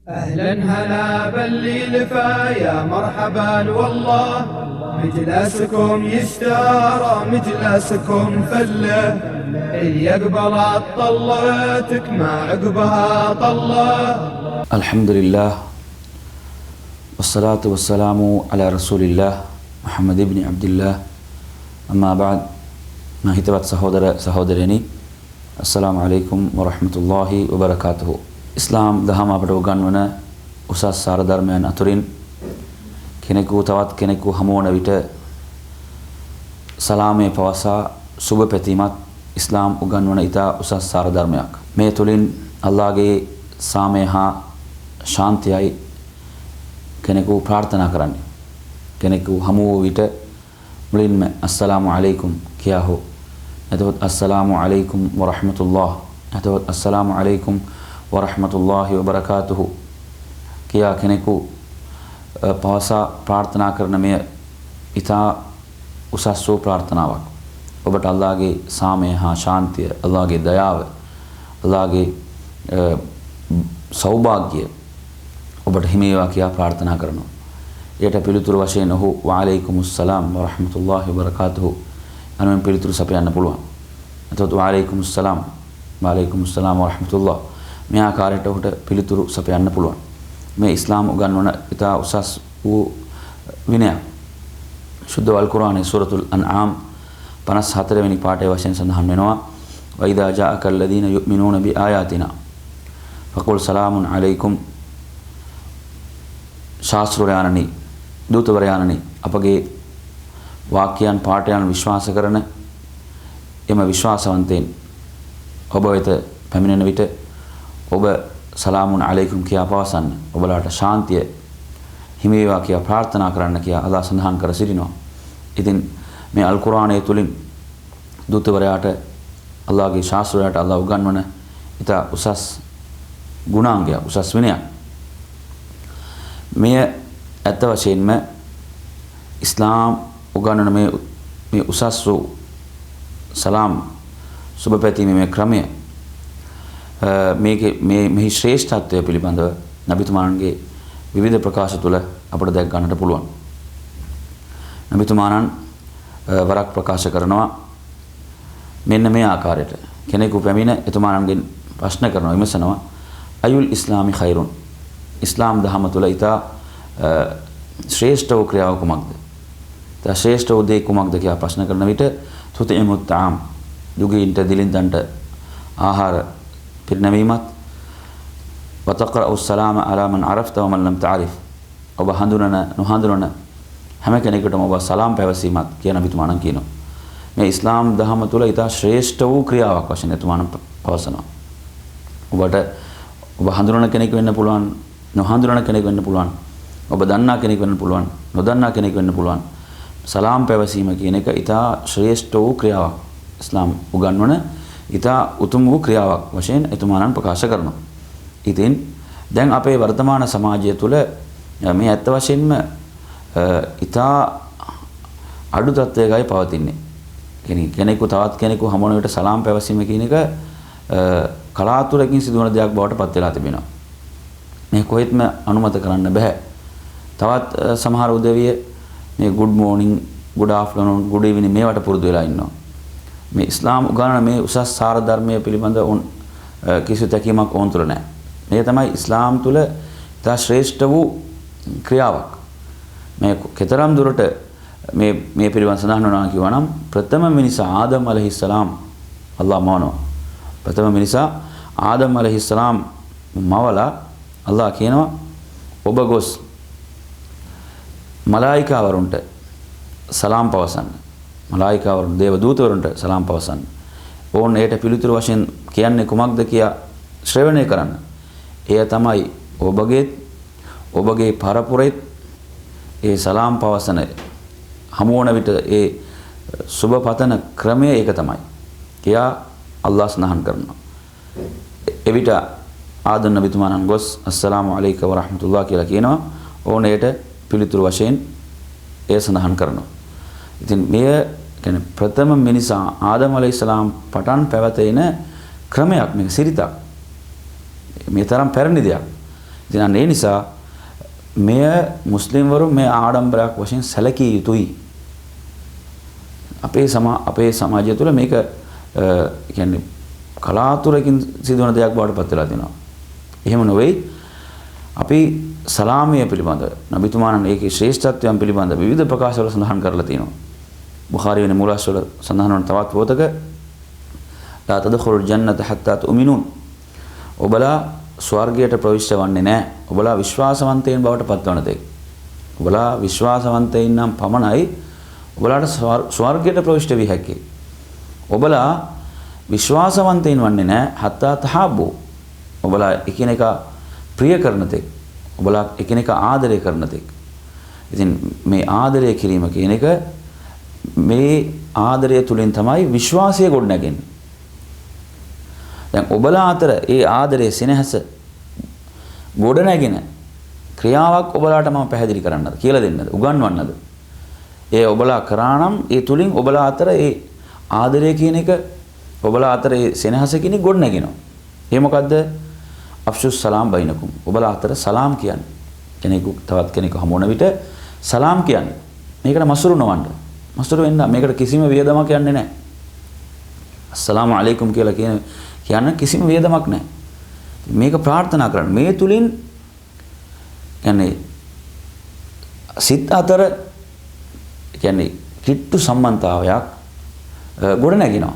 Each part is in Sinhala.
أهلا هلا بالليل فيا مرحبا والله مجلسكم يشترى مجلسكم فله اللي يقبل طلتك ما عقبها طله. الحمد لله والصلاة والسلام على رسول الله محمد بن عبد الله أما بعد ما هتبت سهودريني السلام عليكم ورحمة الله وبركاته. ඉස්ලාම් දහම අපට උගන්වන උසස් සාර ධර්මයන් අතුරින් කෙනෙකු තවත් කෙනෙකු හමු වන විට සලාමේ පවසා සුබ පැතීමත් ඉස්ලාම් උගන්වන ඉතා උසස් සාර ධර්මයක්. මේ තුලින් අල්ලාහගේ සාමය හා ශාන්තියයි කෙනෙකු ප්‍රාර්ථනා කරන්නේ. කෙනෙකු හමු වූ විට මුලින්ම අස්සලාමු අලයිකුම් කියා හෝ එතකොට අස්සලාමු අලයිකුම් වරහමතුල්ලාහ් එතකොට අස්සලාමු අලයිකුම් වරහමතුල්ලාහි වබරකාතුහු කියා කෙනෙකු පවසා ප්‍රාර්ථනා කරන මෙය ඉතා උසස් වූ ප්‍රාර්ථනාවක්. ඔබට අල්ලාහගේ සාමය හා ශාන්තිය, අල්ලාහගේ දයාව, අල්ලාහගේ සෞභාග්‍ය ඔබට හිමි වේවා කියා ප්‍රාර්ථනා කරනවා. ඊට පිළිතුරු වශයෙන් ඔහු වඅලයිකුමුස් සලාම් වරහමතුල්ලාහි වබරකාතුහු අනුන් පිළිතුරු සපයන්න පුළුවන්. එතකොට වඅලයිකුමුස් සලාම් වඅලයිකුමුස් සලාම් වරහමතුල්ලාහ් මේ ආකාරයට ඔහුට පිළිතුරු සපයන්න පුළුවන්. මේ ඉස්ලාම් උගන්වන ඉතා උසස් වූ විනයක්. සුද්ධ අල් කුර්ආනයේ සූරතුල් අන්ආම් 54 වෙනි පාඩයේ වශයෙන් සඳහන් වෙනවා වයිදා ජාඅකල් ලදීන යුමිනූන බි ආයාතිනා ෆකුල් සලාමුන් අලයිකුම්. ශාස්ත්‍රයන්නි දූතවරයන්නි අපගේ වාක්‍යයන් පාඨයන් විශ්වාස කරන එම විශ්වාසවන්තයන් ඔබ වෙත පැමිණෙන විට ඔබ සලාමුන් අලයිකුම් කියා පවසන්න. ඔබලාට ශාන්තිය හිමි වේවා කියා ප්‍රාර්ථනා කරන්න කියා අල්ලාහ් සඳහන් කර සිටිනවා. ඉතින් මේ අල් කුර්ආනයේ තුලින් දූතවරයාට අල්ලාහගේ ශාස්ත්‍රයට අල්ලාහ් උගන්වන ඉතා උසස් ගුණාංගයක්, උසස් විනයක්. මෙය ඇත්ත වශයෙන්ම ඉස්ලාම් උගන්වන මේ උසස් වූ සලාම් සුබ පැතීමේ මේ ක්‍රමය මෙහි ශ්‍රේෂ්ඨත්වය පිළිබඳව නබිතුමාණන්ගේ විවිධ ප්‍රකාශ තුළ අපට දැක් ගන්නට පුළුවන්. නබිතුමාණන් වරක් ප්‍රකාශ කරනවා මෙන්න මේ ආකාරයට. කෙනෙකු පැමිණ එතුමාණන්ගෙන් ප්‍රශ්න කරනවා, විමසනවා අයුල් ඉස්ලාමි ඛෛරුන්. ඉස්ලාම් දහම තුළ ඉතා ශ්‍රේෂ්ඨ වූ ක්‍රියාව කුමක්ද? ඉතා ශ්‍රේෂ්ඨ වූ දේ කුමක්ද කියලා ප්‍රශ්න කරන විට තුතිමුත් තාම් දුගීන්ට දිලින්දන්ට ආහාර පිරිනැමීමත් වතක්රඋ සලාම අලා මන් අරෆ්ත වමන් ලම් තඅරිෆ්. ඔබ හඳුනන නොහඳුනන හැම කෙනෙකුටම ඔබ සලාම් පැවසීමත් කියන නබිතුමාණන් කියනවා. මේ ඉස්ලාම් දහම තුළ ඉතා ශ්‍රේෂ්ඨ වූ ක්‍රියාවක් වශයෙන් එතුමාණන් පවසනවා. ඔබ හඳුනන කෙනෙක් වෙන්න පුළුවන්, නොහඳුනන කෙනෙක් වෙන්න පුළුවන්, ඔබ දන්නා කෙනෙක් වෙන්න පුළුවන්, නොදන්නා කෙනෙක් වෙන්න පුළුවන්. සලාම් පැවසීම කියන එක ඉතා ශ්‍රේෂ්ඨ වූ ක්‍රියාවක්. ඉස්ලාම් උගන්වන ඉතා උතුම් වූ ක්‍රියාවක් වශයෙන් එතුමාණන් ප්‍රකාශ කරනවා. ඉතින් දැන් අපේ වර්තමාන සමාජය තුළ මේ ඇත්ත වශයෙන්ම ඉතා අඩු තත්ත්වයකයි පවතින්නේ. කෙනෙකු තවත් කෙනෙකු හමු වන විට සලාම් පැවසීම කියන එක කලාතුරකින් සිදුවන දෙයක් බවට පත් වෙලා තිබෙනවා. මේ කොහෙත්ම අනුමත කරන්න බෑ. තවත් සමහර උදවිය මේ good morning, good afternoon, good evening මේවට පුරුදු වෙලා ඉන්නවා. මේ ඉස්ලාම් උගන්වන මේ උසස් සාර ධර්මයේ පිළිබඳ කිසිදු තැකීමක් ඕන් තුළ නැහැ. මේ තමයි ඉස්ලාම් තුළ ඉතා ශ්‍රේෂ්ඨ වූ ක්‍රියාවක්. මේ කතරම් දුරට මේ පිළිබඳ සඳහන් වෙනවා කියවා නම් ප්‍රථම මිනිසා ආදම් අලයිහිස්සලාම් අල්ලාහ් මවනවා. ප්‍රථම මිනිසා ආදම් අලයිහිස්සලාම් මවලා අල්ලාහ් කියනවා ඔබ ගොස් මලායිකාවරුන්ට සලාම් පවසන්න. මලායිකාවරුන් දේව දූතවරුන්ට සලාම් පවසන්න. ඕන් ඒට පිළිතුරු වශයෙන් කියන්නේ කුමක්ද කියා ශ්‍රවණය කරන්න. එය තමයි ඔබගේ පරපුරෙත් ඒ සලාම් පවසන හමු වන විට ඒ සුබ පතන ක්‍රමය ඒක තමයි. කියා අල්ලාහ් සඳහන් කරනවා. එවිට ආදම් නබිතුමාණන් ගොස් අස්සලාමු අලයික වරහමතුල්ලාහ් කියලා කියනවා. ඕන ඒට පිළිතුරු වශයෙන් ඒ සඳහන් කරනවා. ඉතින් මෙය කියන්නේ ප්‍රථම මිනිසා ආදම් අලයිහිස්සලාම් පටන් පැවතෙන ක්‍රමයක්, මේක සිරිතක්. මේ තරම් පැරණි දෙයක්. ඉතින් අන්න ඒ නිසා මෙය මුස්ලිම්වරු මේ ආඩම්බරයක් වශයෙන් සැලකිය යුතුයි. අපේ සමාජය තුළ මේක කියන්නේ කලාතුරකින් සිදුවන දෙයක් බවට පත් වෙලා තියෙනවා. එහෙම නොවේ. අපි සලාමිය පිළිබඳ නබිතුමාණන් ඒකේ ශ්‍රේෂ්ඨත්වයන් පිළිබඳ විවිධ ප්‍රකාශවල සඳහන් කරලා තියෙනවා. බුඛාරි වෙන මුලස්වල සඳහන් වන තවත් පොතක ලා තදඛුරුල් ජන්නත හත්තා තුමිනුන්. ඔබලා ස්වර්ගයට ප්‍රවිෂ්ඨ වන්නේ නැහැ. ඔබලා විශ්වාසවන්තයින් බවට පත්වන තෙක්. ඔබලා විශ්වාසවන්තයින් නම් පමණයි ඔබලාට ස්වර්ගයට ප්‍රවිෂ්ඨ විය හැකියි. ඔබලා විශ්වාසවන්තයින් වන්නේ නැහැ හත්තා තහබ්බු. ඔබලා එකිනෙකා ප්‍රිය කරන තෙක්. ඔබලා එකිනෙකා ආදරය කරන තෙක්. ඉතින් මේ ආදරය කිරීම කියන එක මේ ආදරය තුලින් තමයි විශ්වාසය ගොඩනැගෙන්නේ. දැන් ඔබලා අතර ඒ ආදරයේ සෙනෙහස ගොඩනැගෙන ක්‍රියාවක් ඔබලාට මම පැහැදිලි කරන්නද කියලා දෙන්නද උගන්වන්නද? ඒ ඔබලා කරා නම් ඒ තුලින් ඔබලා අතර ඒ ආදරය කියන එක ඔබලා අතර ඒ සෙනෙහස කියන එක ගොඩනැගෙනවා. ඒ මොකද්ද? අෆ්ෂුස් සලාම් බයිනකුම්. ඔබලා අතර සලාම් කියන්නේ. කෙනෙකු තවත් කෙනෙකු හමු වන විට සලාම් කියන්නේ. මේකට මසුරු නොවන්න. මසුරු වෙන්න මේකට කිසිම වියදමක් යන්නේ නැහැ. අස්සලාමු අලයිකුම් කියලා කියන කිසිම වියදමක් නැහැ. මේක ප්‍රාර්ථනා කරන්න. මේ තුලින් කියන්නේ සිත් අතර කියන්නේ කිට්ටු සම්බන්ධතාවයක් ගොඩ නැගිනවා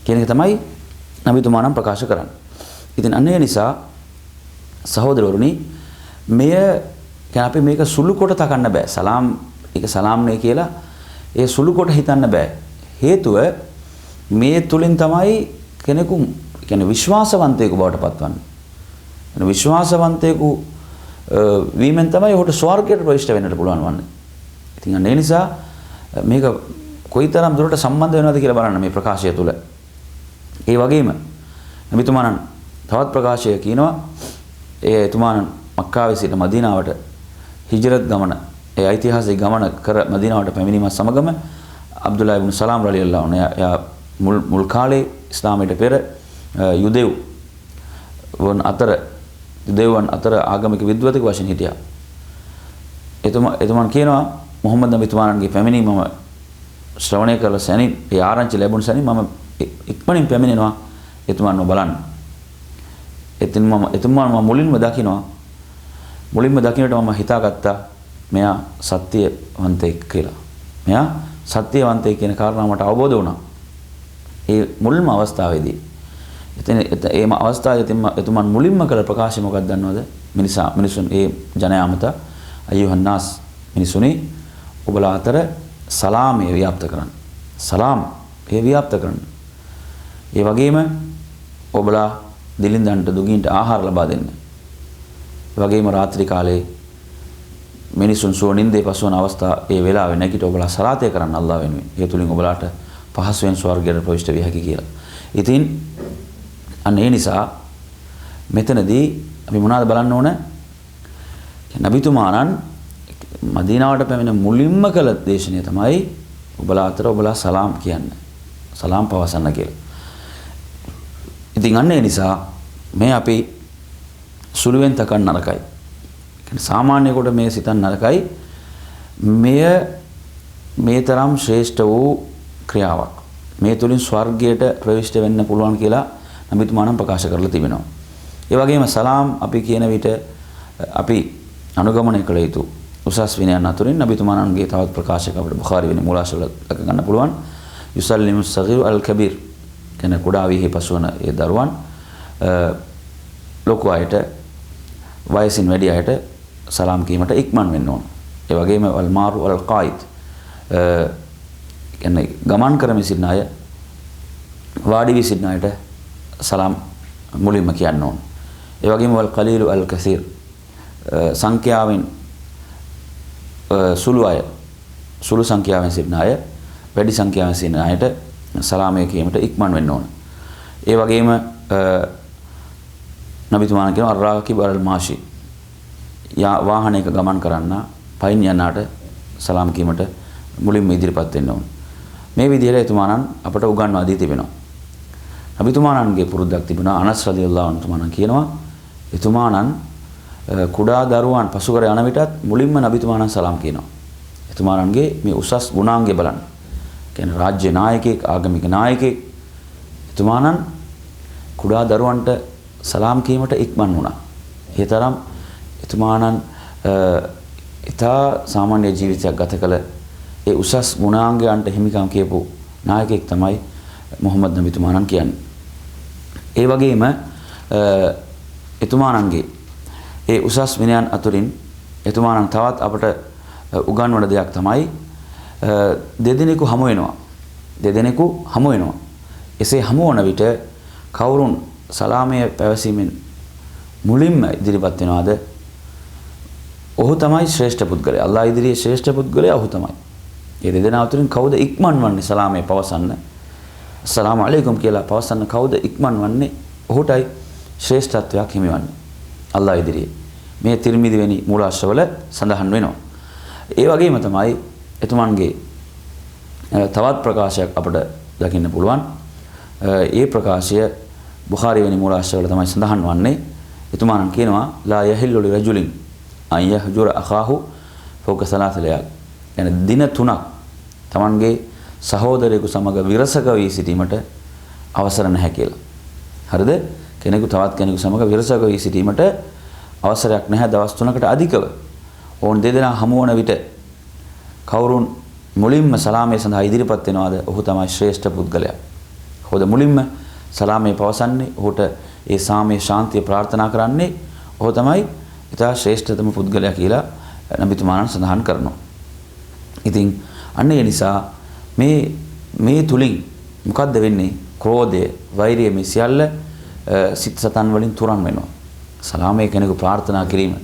කියන එක තමයි නබිතුමාණන් ප්‍රකාශ කරන්නේ. ඉතින් අන්න ඒ නිසා සහෝදරවරුනි මෙය කියන්නේ අපි මේක සුළු කොට තකන්න බෑ. සලාම් ඒක සලාම් නේ කියලා ඒ සුළු කොට හිතන්න බෑ. හේතුව මේ තුලින් තමයි කෙනෙකු කියන්නේ විශ්වාසවන්තයෙකු බවට පත්වන්නේ. විශ්වාසවන්තයෙකු වීමෙන් තමයි ඔහුට ස්වර්ගයට ප්‍රවිෂ්ඨ වෙන්නට පුළුවන් වන්නේ. ඉතින් අන්න ඒ නිසා මේක කොයිතරම් දුරට සම්බන්ධ වෙනවද කියලා බලන්න මේ ප්‍රකාශය තුළ. ඒ වගේම නබිතුමාණන් තවත් ප්‍රකාශය කියනවා ඒ එතුමාණන් මක්කාවේ සිට මදීනාවට හිජරත් ගමන ඒ ඓතිහාසික ගමන කර මදීනාවට පැමිණීමත් සමගම අබ්දුල්ලා ඉබ්නු සලාම් රලියල්ලාහු අන්හු එයා මුල් කාලේ ඉස්ලාමයට පෙර යුදෙව්වන් අතර ආගමික විද්වතෙක් වශයෙන් හිටියා. එතුමන් කියනවා මුහම්මද් නබිතුමාණන්ගේ පැමිණීම මම ශ්‍රවණය කරලා සැනින් ඒ ආරංචි ලැබුණ සැනින් මම ඉක්මනින් පැමිණෙනවා එතුමන්ව බලන්න. එතුමන් මම මුලින්ම දකිනවා. මුලින්ම දකින්නට මම හිතාගත්තා මෙයා සත්‍යවන්තයෙක් කියලා. මෙයා සත්‍යවන්තයෙක් කියන කාරණාව මට අවබෝධ වුණා. ඒ මුල්ම අවස්ථාවේදී ඒ අවස්ථාවේදී එතුමන් මුලින්ම කළ ප්‍රකාශය මොකක්ද දන්නවද? මිනිසුන් ඒ ජනයාමත අයුහන්නාස් මිනිසුනි ඔබලා අතර සලාමය ව්‍යාප්ත කරන්න. සලාම් ඒ ව්‍යාප්ත කරන්න. ඒ වගේම ඔබලා දිලින්දන්ට දුගීන්ට ආහාර ලබා දෙන්න. ඒ වගේම රාත්‍රී කාලේ මිනිසුන් සෝනින්දේ පසුවන අවස්ථා ඒ වෙලාවේ නැගිට ඔබලා සලාතය කරන්න අල්ලාහ් වෙනුවෙන්. ඒ තුලින් ඔබලාට පහසුවෙන් ස්වර්ගයට ප්‍රවිෂ්ඨ විය හැකි කියලා. ඉතින් අන්න ඒ නිසා මෙතනදී අපි මොනවද බලන්න ඕන? නබිතුමාණන් මදීනාවට පැමිණ මුලින්ම කළ දේශනය තමයි ඔබලා අතර ඔබලා සලාම් කියන්නේ. සලාම් පවසන්න කියලා. ඉතින් අන්න ඒ නිසා මේ අපි සුළුවෙන් තකන්න නරකයි. සාමාන්‍ය කොට මේ සිතන්න නරකයි. මේ තරම් ශ්‍රේෂ්ඨ වූ ක්‍රියාවක්. මේ තුලින් ස්වර්ගයට ප්‍රවිෂ්ඨ වෙන්න පුළුවන් කියලා නබිතුමාණන් ප්‍රකාශ කරලා තිබෙනවා. ඒ වගේම සලාම් අපි කියන විට අපි අනුගමනය කළ යුතු උසස් විනයන් අතුරින් නබිතුමාණන්ගේ තවත් ප්‍රකාශයක් අපිට බුඛාරි වෙන මූලාශ්‍රවල දක ගන්න පුළුවන්. යුසල්ලිමු සගීරු අල් කබීර් කියන කුඩා වීහි පසුවන ඒ දරුවන් ලොකු අයට වයසින් වැඩි අයට සලාම් කීමට ඉක්මන් වෙන්න ඕන. ඒ වගේම වල් මාරු අල් කායිද් කියන්නේ ගමන් කරමින් සිටින අය වාඩි වී සිටින අයට සලාම් මුලින්ම කියන්න ඕන. ඒ වගේම වල් කලීලු අල් කසීර් සංඛ්‍යාවෙන් සුළු අය සුළු සංඛ්‍යාවෙන් සිටින අය වැඩි සංඛ්‍යාවෙන් සිටින අයට සලාමය කීමට ඉක්මන් වෙන්න ඕන. ඒ වගේම නබිතුමාණන් කියනවා අරාකිබ් අල් මාෂි වාහනයක ගමන් කරන්න පයින් යනාට සලාම් කීමට මුලින්ම ඉදිරිපත් වෙන්න ඕන. මේ විදිහට එතුමාණන් අපට උගන්වා දී තිබෙනවා. නබිතුමාණන්ගේ පුරුද්දක් තිබුණා. අනස් රදියල්ලාහු අන්හු කියනවා එතුමාණන් කුඩා දරුවන් පසු කර යන විටත් මුලින්ම නබිතුමාණන් සලාම් කියනවා. එතුමාණන්ගේ මේ උසස් ගුණාංගය බලන්න. කියන්නේ රාජ්‍ය නායකයෙක්, ආගමික නායකයෙක් එතුමාණන් කුඩා දරුවන්ට සලාම් කීමට ඉක්මන් වුණා. ඒ තරම් එතුමාණන් ඉතා සාමාන්‍ය ජීවිතයක් ගත කළ ඒ උසස් ගුණාංගයන්ට හිමිකම් කියපු නායකයෙක් තමයි මොහම්මද් නබිතුමාණන් කියන්නේ. ඒ වගේම එතුමාණන්ගේ ඒ උසස් විනයන් අතුරින් එතුමාණන් තවත් අපට උගන්වන දෙයක් තමයි දෙදෙනෙකු හමු වෙනවා. දෙදෙනෙකු හමු වෙනවා. එසේ හමු වන විට කවුරුන් සලාමය පැවසීමෙන් මුලින්ම ඉදිරිපත් වෙනවාද? ඔහු තමයි ශ්‍රේෂ්ඨ පුද්ගලයා. අල්ලාහ් ඉදිරියේ ශ්‍රේෂ්ඨ පුද්ගලයා ඔහු තමයි. මේ දෙදෙනා අතරින් කවුද ඉක්මන් වන්නේ සලාමය පවසන්න? අස්සලාමු අලයිකුම් කියලා පවසන්න කවුද ඉක්මන් වන්නේ? ඔහුටයි ශ්‍රේෂ්ඨත්වයක් හිමිවන්නේ අල්ලාහ් ඉදිරියේ. මේ තිර්මිදි වෙනි මූලාශ්‍රවල සඳහන් වෙනවා. ඒ වගේම තමයි එතුමන්ගේ තවත් ප්‍රකාශයක් අපට දකින්න පුළුවන්. ඒ ප්‍රකාශය බුඛාරි වෙනි මූලාශ්‍රවල තමයි සඳහන් වන්නේ. එතුමාණන් කියනවා ලා යහිල්ලු ලි රජුලින් අන් යහජුර අඛාහු ෆෝක සලාත ලයාල්. يعني දින 3ක් තමන්ගේ සහෝදරයෙකු සමග විරසක වී සිටීමට අවසර නැහැ කියලා. හරිද? කෙනෙකු තවත් කෙනෙකු සමග විරසක වී සිටීමට අවසරයක් නැහැ දවස් 3කට අධිකව. ඕන් දෙදෙනා හමු වන විට කවුරුන් මුලින්ම සලාමය සඳහා ඉදිරිපත් වෙනවාද? ඔහු තමයි ශ්‍රේෂ්ඨ පුද්ගලයා. ඔහුද මුලින්ම සලාමය පවසන්නේ. ඔහුට ඒ සාමයේ ශාන්තිය ප්‍රාර්ථනා කරන්නේ. ඔහු තමයි ඉතා ශ්‍රේෂ්ඨතම පුද්ගලයා කියලා නබිතුමාණන් සඳහන් කරනවා. ඉතින් අන්න ඒ නිසා මේ තුලින් මොකද්ද වෙන්නේ? ක්‍රෝධය, වෛරය මේ සියල්ල සිත් සතන් වලින් තුරන් වෙනවා. සලාමය කෙනෙකු ප්‍රාර්ථනා කිරීම,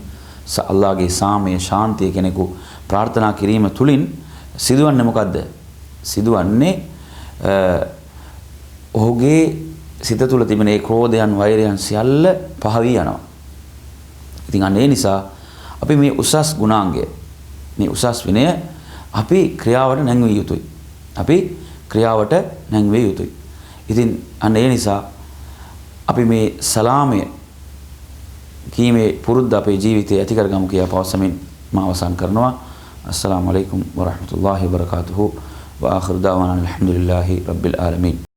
අල්ලාහගේ සාමයේ ශාන්තිය කෙනෙකු ප්‍රාර්ථනා කිරීම තුලින් සිදුවන්නේ මොකද්ද? සිදුවන්නේ ඔහුගේ සිත තුළ තිබෙන ඒ ක්‍රෝධයන්, වෛරයන් සියල්ල පහ වී යනවා. ඉතින් අන්න ඒ නිසා අපි මේ උසස් ගුණාංගය, මේ උසස් විනය අපි ක්‍රියාවට නැංවිය යුතුයි. අපි ක්‍රියාවට නැංවිය යුතුයි. ඉතින් අන්න ඒ නිසා අපි මේ සලාමය කීමේ පුරුද්ද අපේ ජීවිතයේ ඇති කරගමු කියලා පවසමින් මම අවසන් කරනවා. අස්සලාමු අලයිකුම් වරහ්මතුල්ලාහි වබරකාතුහු. wa akhiru da'wana alhamdulillahi rabbil alamin.